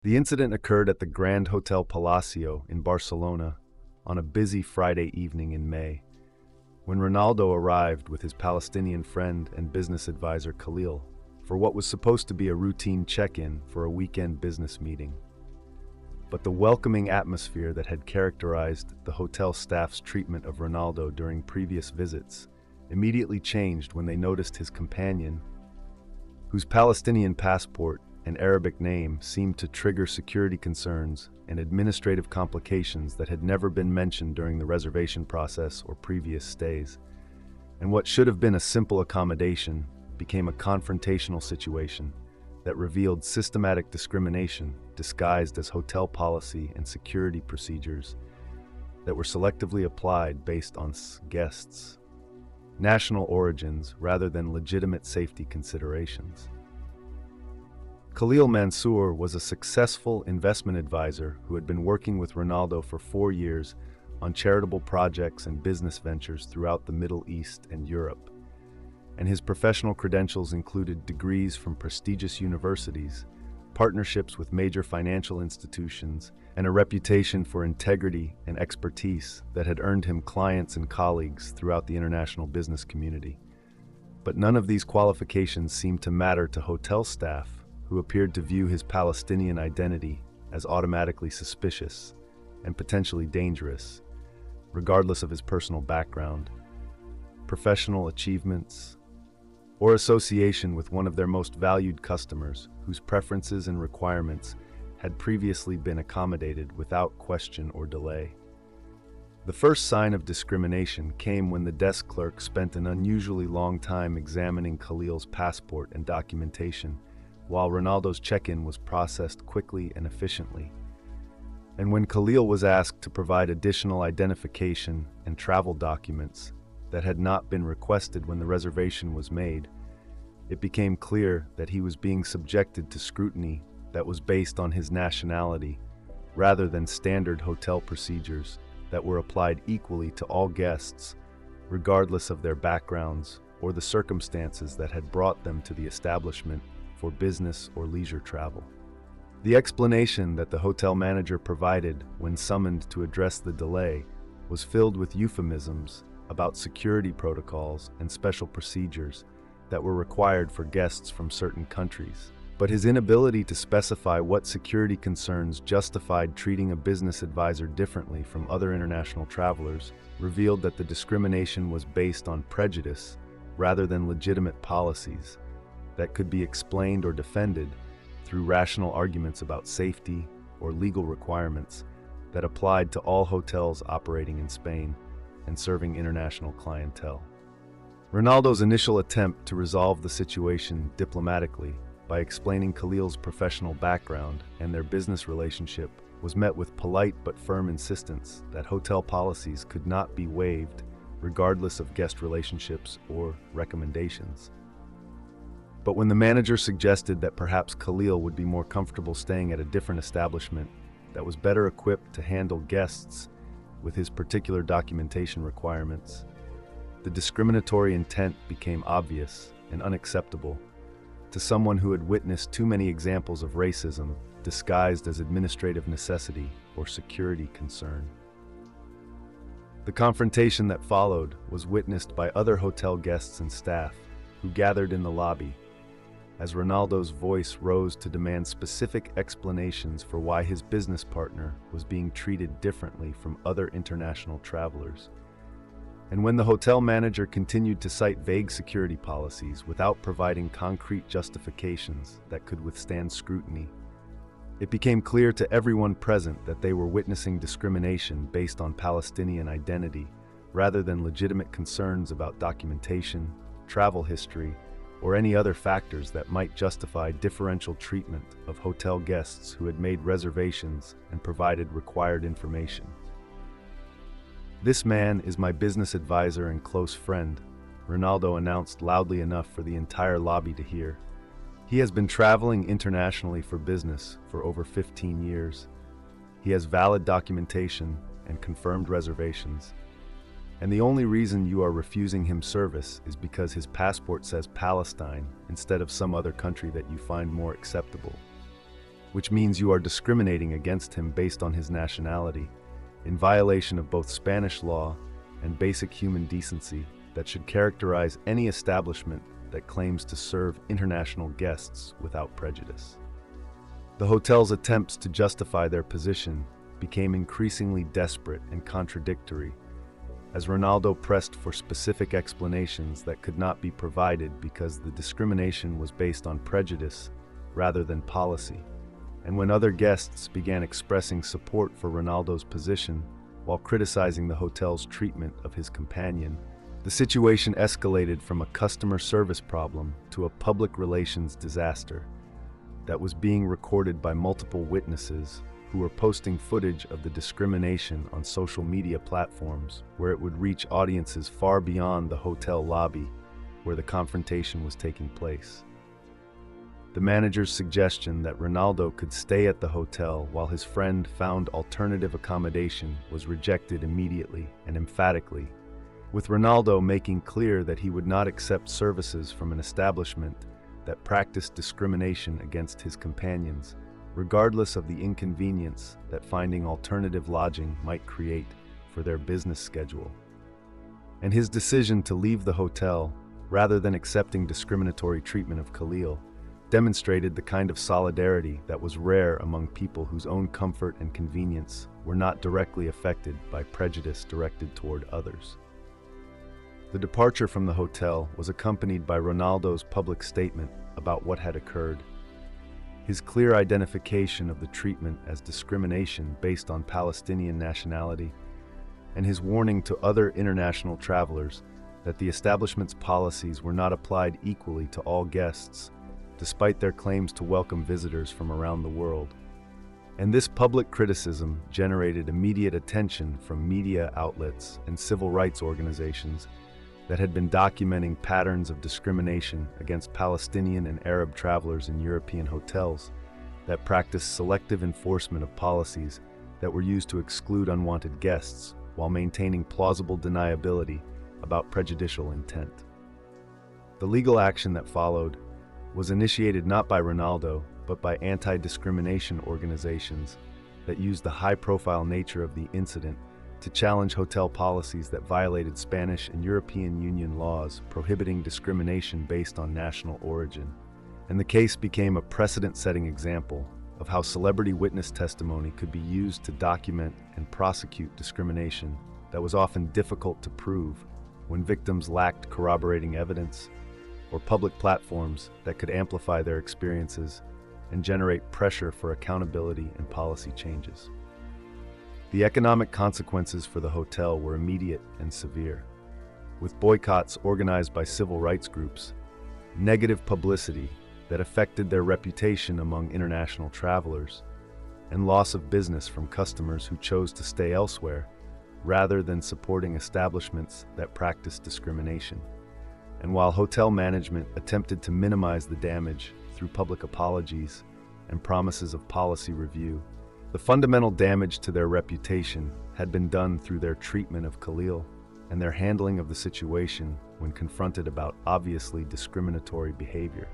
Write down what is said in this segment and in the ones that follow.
The incident occurred at the Grand Hotel Palacio in Barcelona on a busy Friday evening in May, when Ronaldo arrived with his Palestinian friend and business advisor Khalil for what was supposed to be a routine check-in for a weekend business meeting. But the welcoming atmosphere that had characterized the hotel staff's treatment of Ronaldo during previous visits immediately changed when they noticed his companion, whose Palestinian passport and Arabic name seemed to trigger security concerns and administrative complications that had never been mentioned during the reservation process or previous stays. And what should have been a simple accommodation became a confrontational situation that revealed systematic discrimination disguised as hotel policy and security procedures that were selectively applied based on guests' national origins rather than legitimate safety considerations. Khalil Mansour was a successful investment advisor who had been working with Ronaldo for 4 years on charitable projects and business ventures throughout the Middle East and Europe. And his professional credentials included degrees from prestigious universities, partnerships with major financial institutions, and a reputation for integrity and expertise that had earned him clients and colleagues throughout the international business community. But none of these qualifications seemed to matter to hotel staff, who appeared to view his Palestinian identity as automatically suspicious and potentially dangerous, regardless of his personal background, professional achievements, or association with one of their most valued customers whose preferences and requirements had previously been accommodated without question or delay. The first sign of discrimination came when the desk clerk spent an unusually long time examining Khalil's passport and documentation, while Ronaldo's check-in was processed quickly and efficiently. And when Khalil was asked to provide additional identification and travel documents that had not been requested when the reservation was made, it became clear that he was being subjected to scrutiny that was based on his nationality, rather than standard hotel procedures that were applied equally to all guests, regardless of their backgrounds or the circumstances that had brought them to the establishment for business or leisure travel. The explanation that the hotel manager provided when summoned to address the delay was filled with euphemisms about security protocols and special procedures that were required for guests from certain countries. But his inability to specify what security concerns justified treating a business advisor differently from other international travelers revealed that the discrimination was based on prejudice rather than legitimate policies that could be explained or defended through rational arguments about safety or legal requirements that applied to all hotels operating in Spain and serving international clientele. Ronaldo's initial attempt to resolve the situation diplomatically by explaining Khalil's professional background and their business relationship was met with polite but firm insistence that hotel policies could not be waived regardless of guest relationships or recommendations. But when the manager suggested that perhaps Khalil would be more comfortable staying at a different establishment that was better equipped to handle guests with his particular documentation requirements, the discriminatory intent became obvious and unacceptable to someone who had witnessed too many examples of racism disguised as administrative necessity or security concern. The confrontation that followed was witnessed by other hotel guests and staff who gathered in the lobby as Ronaldo's voice rose to demand specific explanations for why his business partner was being treated differently from other international travelers. And when the hotel manager continued to cite vague security policies without providing concrete justifications that could withstand scrutiny, it became clear to everyone present that they were witnessing discrimination based on Palestinian identity rather than legitimate concerns about documentation, travel history, or any other factors that might justify differential treatment of hotel guests who had made reservations and provided required information. "This man is my business advisor and close friend," Ronaldo announced loudly enough for the entire lobby to hear. "He has been traveling internationally for business for over 15 years. He has valid documentation and confirmed reservations. And the only reason you are refusing him service is because his passport says Palestine instead of some other country that you find more acceptable." which means you are discriminating against him based on his nationality, in violation of both Spanish law and basic human decency that should characterize any establishment that claims to serve international guests without prejudice. The hotel's attempts to justify their position became increasingly desperate and contradictory as Ronaldo pressed for specific explanations that could not be provided because the discrimination was based on prejudice rather than policy. And when other guests began expressing support for Ronaldo's position while criticizing the hotel's treatment of his companion, the situation escalated from a customer service problem to a public relations disaster that was being recorded by multiple witnesses who were posting footage of the discrimination on social media platforms where it would reach audiences far beyond the hotel lobby where the confrontation was taking place. The manager's suggestion that Ronaldo could stay at the hotel while his friend found alternative accommodation was rejected immediately and emphatically, with Ronaldo making clear that he would not accept services from an establishment that practiced discrimination against his companions, regardless of the inconvenience that finding alternative lodging might create for their business schedule. And his decision to leave the hotel, rather than accepting discriminatory treatment of Khalil, demonstrated the kind of solidarity that was rare among people whose own comfort and convenience were not directly affected by prejudice directed toward others. The departure from the hotel was accompanied by Ronaldo's public statement about what had occurred. His clear identification of the treatment as discrimination based on Palestinian nationality, and his warning to other international travelers that the establishment's policies were not applied equally to all guests, despite their claims to welcome visitors from around the world. And this public criticism generated immediate attention from media outlets and civil rights organizations that had been documenting patterns of discrimination against Palestinian and Arab travelers in European hotels that practiced selective enforcement of policies that were used to exclude unwanted guests while maintaining plausible deniability about prejudicial intent. The legal action that followed was initiated not by Ronaldo, but by anti-discrimination organizations that used the high-profile nature of the incident to challenge hotel policies that violated Spanish and European Union laws prohibiting discrimination based on national origin. And the case became a precedent-setting example of how celebrity witness testimony could be used to document and prosecute discrimination that was often difficult to prove when victims lacked corroborating evidence, or public platforms that could amplify their experiences and generate pressure for accountability and policy changes. The economic consequences for the hotel were immediate and severe, with boycotts organized by civil rights groups, negative publicity that affected their reputation among international travelers, and loss of business from customers who chose to stay elsewhere rather than supporting establishments that practiced discrimination. And while hotel management attempted to minimize the damage through public apologies and promises of policy review, the fundamental damage to their reputation had been done through their treatment of Khalil and their handling of the situation when confronted about obviously discriminatory behavior.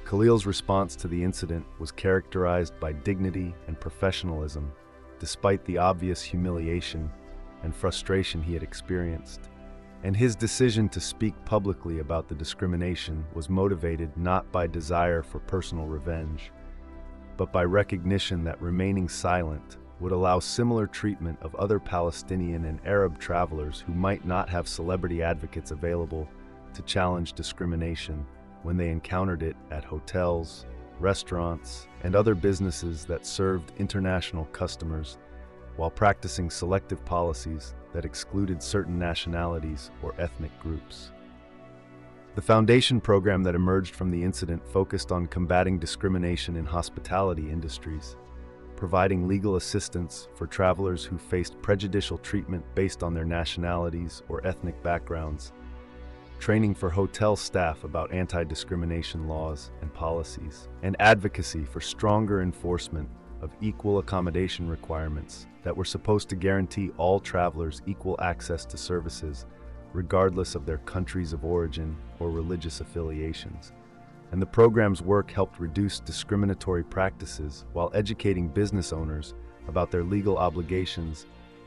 Khalil's response to the incident was characterized by dignity and professionalism, despite the obvious humiliation and frustration he had experienced. And his decision to speak publicly about the discrimination was motivated not by desire for personal revenge, but by recognition that remaining silent would allow similar treatment of other Palestinian and Arab travelers who might not have celebrity advocates available to challenge discrimination when they encountered it at hotels, restaurants, and other businesses that served international customers while practicing selective policies that excluded certain nationalities or ethnic groups. The foundation program that emerged from the incident focused on combating discrimination in hospitality industries, providing legal assistance for travelers who faced prejudicial treatment based on their nationalities or ethnic backgrounds, training for hotel staff about anti-discrimination laws and policies, and advocacy for stronger enforcement of equal accommodation requirements that were supposed to guarantee all travelers equal access to services regardless of their countries of origin or religious affiliations. and the program's work helped reduce discriminatory practices while educating business owners about their legal obligations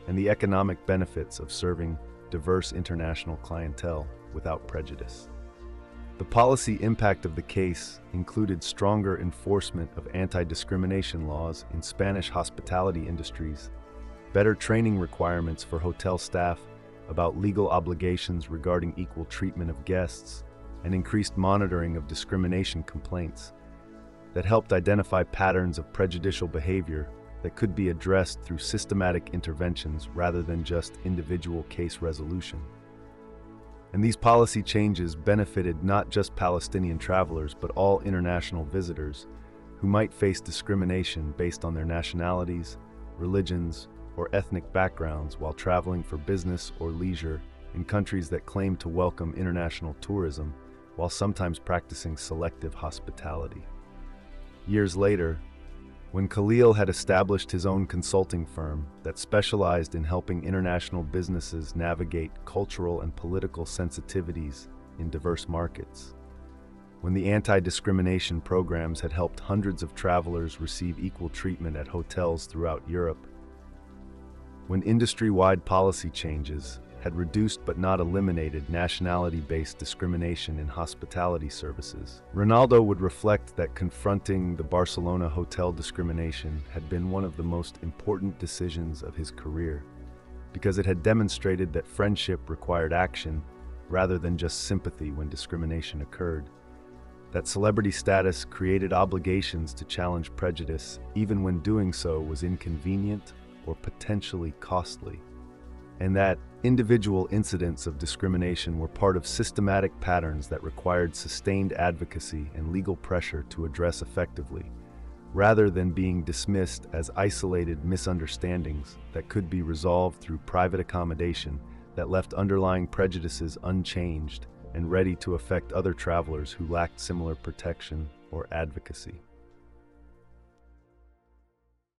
and the economic benefits of serving diverse international clientele without prejudice. The policy impact of the case included stronger enforcement of anti-discrimination laws in Spanish hospitality industries, better training requirements for hotel staff about legal obligations regarding equal treatment of guests, and increased monitoring of discrimination complaints that helped identify patterns of prejudicial behavior that could be addressed through systematic interventions rather than just individual case resolution. And these policy changes benefited not just Palestinian travelers, but all international visitors who might face discrimination based on their nationalities, religions, or ethnic backgrounds while traveling for business or leisure in countries that claim to welcome international tourism while sometimes practicing selective hospitality. Years later, when Khalil had established his own consulting firm that specialized in helping international businesses navigate cultural and political sensitivities in diverse markets, when the anti-discrimination programs had helped hundreds of travelers receive equal treatment at hotels throughout Europe, when industry-wide policy changes had reduced but not eliminated nationality-based discrimination in hospitality services, Ronaldo would reflect that confronting the Barcelona hotel discrimination had been one of the most important decisions of his career, because it had demonstrated that friendship required action rather than just sympathy when discrimination occurred, that celebrity status created obligations to challenge prejudice even when doing so was inconvenient or potentially costly, and that individual incidents of discrimination were part of systematic patterns that required sustained advocacy and legal pressure to address effectively, rather than being dismissed as isolated misunderstandings that could be resolved through private accommodation that left underlying prejudices unchanged and ready to affect other travelers who lacked similar protection or advocacy.